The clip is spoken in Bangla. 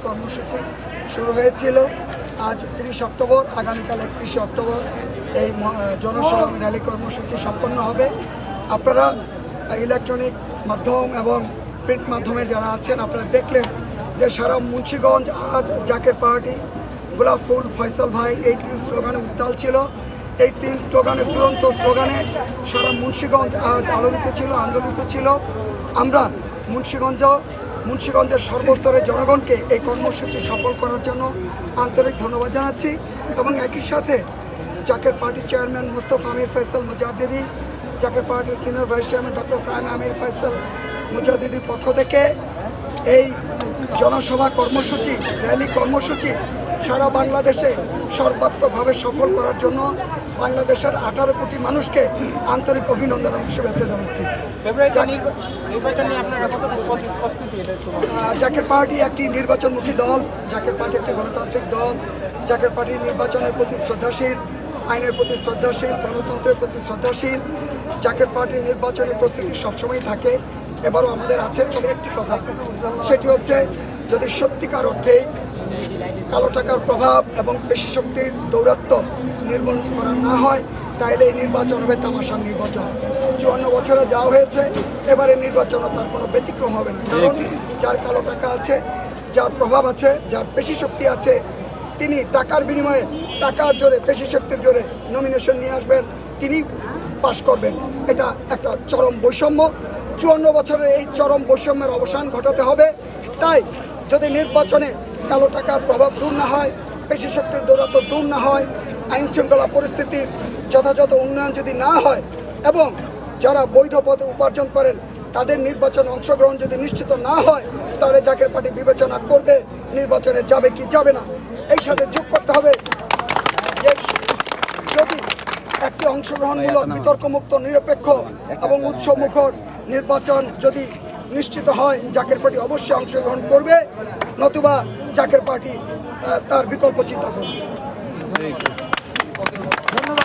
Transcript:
কর্মসূচি শুরু হয়েছিল। আজ 30 অক্টোবর, আগামীকাল 31 অক্টোবর এই জনসভা র্যালি কর্মসূচি সম্পন্ন হবে। আপনারা ইলেকট্রনিক মাধ্যম এবং প্রিন্ট মাধ্যমের যারা আছেন আপনারা দেখলেন যে সারা মুন্সিগঞ্জ আজ জাকের পার্টি, গোলাপ ফুল, ফয়সাল ভাই এই 3 স্লোগানে উত্তাল ছিল। এই 3 স্লোগানে, দুরন্ত স্লোগানে সারা মুন্সিগঞ্জ আজ আলোড়িত ছিল, আন্দোলিত ছিল। আমরা মুন্সিগঞ্জের সর্বস্তরের জনগণকে এই কর্মসূচি সফল করার জন্য আন্তরিক ধন্যবাদ জানাচ্ছি এবং একই সাথে জাকের পার্টির চেয়ারম্যান মোস্তফা আমির ফয়সাল মুজাদ্দিদি, জাকের পার্টির senior vice chairman doctor Saim Amir Faisal মুজাদ্দিদির পক্ষ থেকে এই জনসভা কর্মসূচি, র্যালি কর্মসূচি সারা বাংলাদেশে সর্বাত্মকভাবে সফল করার জন্য বাংলাদেশের 18 কোটি মানুষকে আন্তরিক অভিনন্দন এবং শুভেচ্ছা জানাচ্ছি। জাকের পার্টি একটি নির্বাচনমুখী দল, জাকের পার্টি একটি গণতান্ত্রিক দল। জাকের পার্টি নির্বাচনের প্রতি শ্রদ্ধাশীল, আইনের প্রতি শ্রদ্ধাশীল, গণতন্ত্রের প্রতি শ্রদ্ধাশীল। জাকের পার্টির নির্বাচনের প্রস্তুতি সবসময় থাকে, এবারও আমাদের আছে। তবে একটি কথা, সেটি হচ্ছে যদি সত্যিকার অর্থেই কালো টাকার প্রভাব এবং পেশি শক্তির দৌরাত্ম্য নির্মূল করা না হয় তাহলে এই নির্বাচন হবে তামাশার নির্বাচন। 54 বছরে যা হয়েছে এবারে নির্বাচনও তার কোনো ব্যতিক্রম হবে না। কারণ যার কালো টাকা আছে, যার প্রভাব আছে, যার পেশি শক্তি আছে, তিনি টাকার বিনিময়ে, টাকার জোরে, পেশি শক্তির জোরে নমিনেশন নিয়ে আসবেন, তিনি পাশ করবেন। এটা একটা চরম বৈষম্য। 54 বছরের এই চরম বৈষম্যের অবসান ঘটাতে হবে। তাই যদি নির্বাচনে কালো টাকার প্রভাব দূর না হয়, পেশি শক্তির দৌরাত্ম্য দূর না হয়, আইন শৃঙ্খলা পরিস্থিতির যথাযথ উন্নয়ন যদি না হয় এবং যারা বৈধ পথে উপার্জন করেন তাদের নির্বাচনে অংশগ্রহণ যদি নিশ্চিত না হয়, তাহলে জাকের পার্টি বিবেচনা করবে নির্বাচনে যাবে কি যাবে না। এই সাথে যোগ করতে হবে যে যদি একটি অংশগ্রহণমূলক, বিতর্কমুক্ত, নিরপেক্ষ এবং উৎসবমুখর নির্বাচন যদি নিশ্চিত হয়, জাকের পার্টি অবশ্যই অংশগ্রহণ করবে, নতুবা জাকের পার্টি তার বিকল্প চিন্তা করবে। ধন্যবাদ।